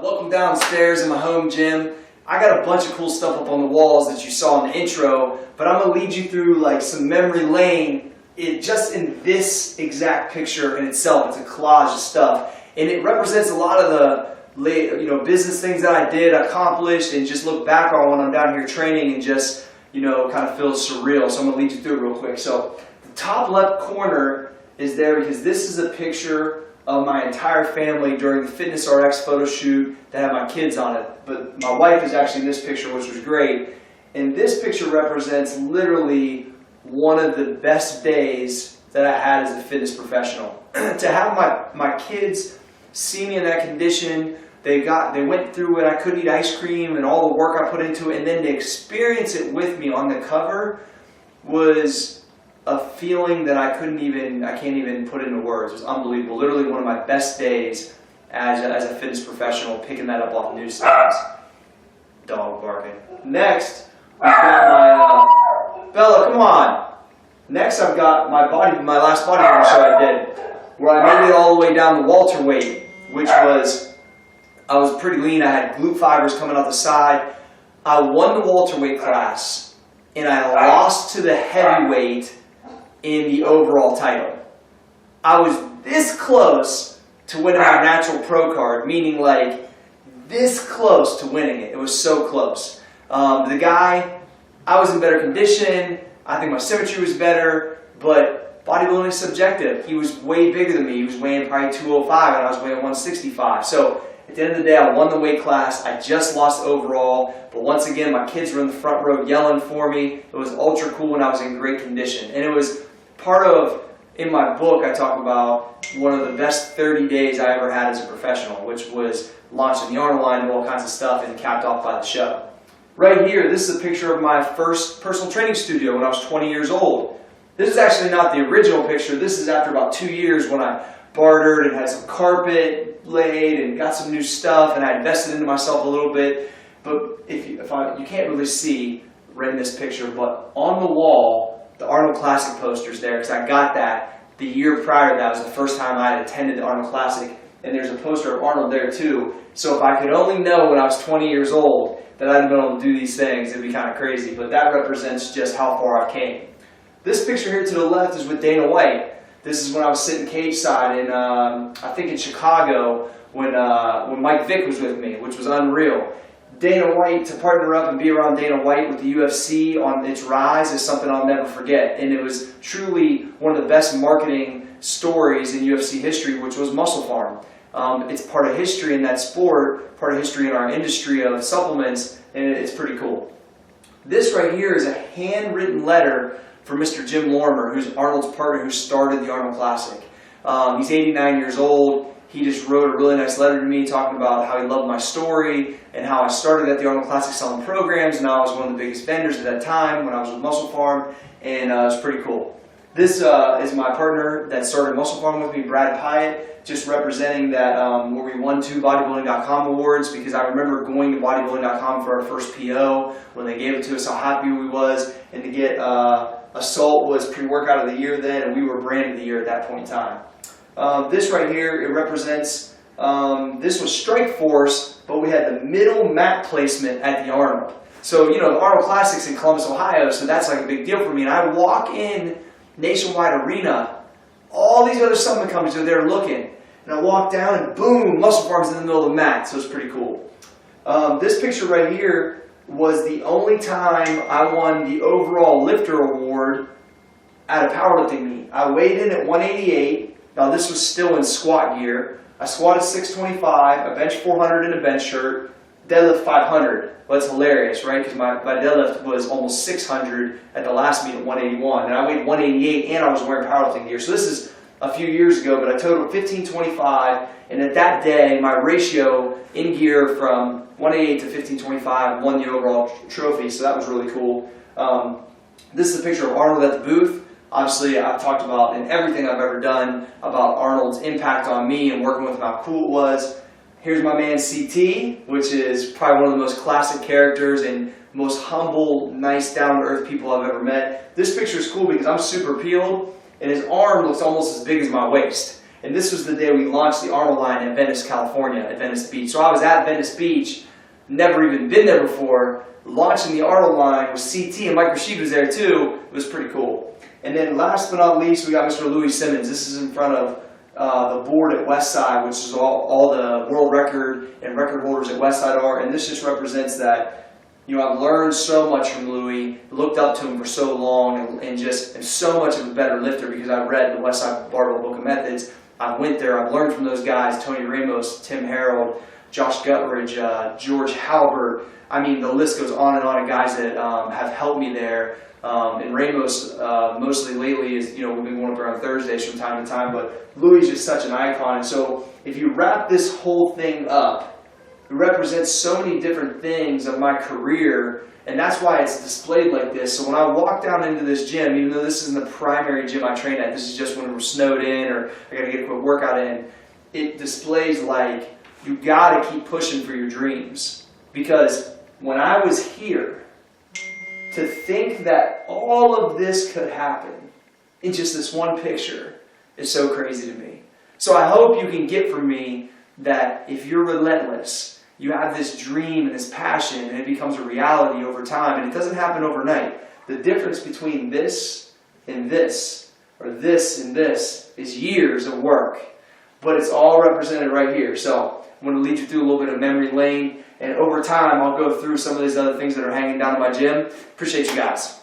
Welcome downstairs in my home gym. I got a bunch of cool stuff up on the walls that you saw in the intro, but I'm going to lead you through like some memory lane just in this exact picture in itself. It's a collage of stuff, and it represents a lot of the business things that I did, accomplished, and just look back on when I'm down here training and just kind of feels surreal. So I'm going to lead you through it real quick. So the top left corner is there because this is a picture of my entire family during the Fitness RX photo shoot that had my kids on it. But my wife is actually in this picture, which was great. And this picture represents literally one of the best days that I had as a fitness professional. To have my kids see me in that condition, they went through it, I couldn't eat ice cream and all the work I put into it, and then to experience it with me on the cover was a feeling that I can't even put into words. It was unbelievable. Literally one of my best days as a fitness professional, picking that up off the newsstands. Dog barking. Next, I've got my Bella, come on. Next, I've got my last bodybuilding show I did, where I made it all the way down to welterweight, which was, I was pretty lean. I had glute fibers coming out the side. I won the welterweight class, and I lost to the heavyweight in the overall title. I was this close to winning my natural pro card, meaning like this close to winning it. It was so close. The guy, I was in better condition. I think my symmetry was better, but bodybuilding is subjective. He was way bigger than me. He was weighing probably 205 and I was weighing 165. So at the end of the day, I won the weight class. I just lost overall, but once again, my kids were in the front row yelling for me. It was ultra cool and I was in great condition. And it was part of, in my book, I talk about one of the best 30 days I ever had as a professional, which was launching the Arnold line and all kinds of stuff and capped off by the show. Right here, this is a picture of my first personal training studio when I was 20 years old. This is actually not the original picture. This is after about 2 years when I bartered and had some carpet laid and got some new stuff and I invested into myself a little bit. But you can't really see right in this picture, but on the wall, the Arnold Classic poster's there because I got that the year prior. That was the first time I had attended the Arnold Classic, and there's a poster of Arnold there too. So if I could only know when I was 20 years old that I'd been able to do these things, it'd be kind of crazy. But that represents just how far I came. This picture here to the left is with Dana White. This is when I was sitting cage side in, I think in Chicago when Mike Vick was with me, which was unreal. Dana White, to partner up and be around Dana White with the UFC on its rise is something I'll never forget. And it was truly one of the best marketing stories in UFC history, which was Muscle Farm. It's part of history in that sport, part of history in our industry of supplements, and it's pretty cool. This right here is a handwritten letter for Mr. Jim Lorimer, who's Arnold's partner who started the Arnold Classic. He's 89 years old. He just wrote a really nice letter to me talking about how he loved my story and how I started at the Arnold Classic selling programs, and I was one of the biggest vendors at that time when I was with Muscle Farm, and it was pretty cool. This is my partner that started Muscle Farm with me, Brad Pyatt, just representing that where we won 2 bodybuilding.com awards, because I remember going to bodybuilding.com for our first PO when they gave it to us, how happy we was, and to get Assault was pre-workout of the year then, and we were brand of the year at that point in time. This right here, it represents, this was Strike Force, but we had the middle mat placement at the Arnold. So, the Arnold Classic's in Columbus, Ohio, so that's like a big deal for me. And I walk in Nationwide Arena, all these other supplement companies are there looking. And I walk down and boom, Muscle Farm's in the middle of the mat, so it's pretty cool. This picture right here was the only time I won the overall lifter award at a powerlifting meet. I weighed in at 188. Now this was still in squat gear. I squatted 625, I benched 400 in a bench shirt, deadlift 500. Well, that's hilarious, right? Because my deadlift was almost 600 at the last meet at 181. And I weighed 188 and I was wearing powerlifting gear. So this is a few years ago, but I totaled 1525. And at that day, my ratio in gear from 188 to 1525 won the overall trophy. So that was really cool. This is a picture of Arnold at the booth. Obviously, I've talked about in everything I've ever done about Arnold's impact on me and working with him, how cool it was. Here's my man CT, which is probably one of the most classic characters and most humble, nice, down-to-earth people I've ever met. This picture is cool because I'm super peeled, and his arm looks almost as big as my waist. And this was the day we launched the Arnold line at Venice, California, at Venice Beach. So I was at Venice Beach, never even been there before, launching the Arnold line with CT, and Mike Rashid was there too. It was pretty cool. And then last but not least, we got Mr. Louis Simmons. This is in front of the board at Westside, which is all the world record and record holders at Westside are. And this just represents that, you know, I've learned so much from Louis, looked up to him for so long, and just am so much of a better lifter because I've read the Westside Barbell Book of Methods. I went there, I've learned from those guys, Tony Ramos, Tim Harold, Josh Gutridge, George Halbert. I mean, the list goes on and on of guys that have helped me there. And Ramos, mostly lately, is, you know, we've been going up around Thursdays from time to time, but Louis is just such an icon. And so if you wrap this whole thing up, it represents so many different things of my career, and that's why it's displayed like this. So when I walk down into this gym, even though this isn't the primary gym I train at, this is just when we're snowed in or I got to get a quick workout in, it displays like you got to keep pushing for your dreams. Because when I was here, to think that all of this could happen in just this one picture is so crazy to me. So I hope you can get from me that if you're relentless, you have this dream and this passion, and it becomes a reality over time, and it doesn't happen overnight. The difference between this and this, or this and this, is years of work. But it's all represented right here. So I'm going to lead you through a little bit of memory lane, and over time I'll go through some of these other things that are hanging down in my gym. Appreciate you guys.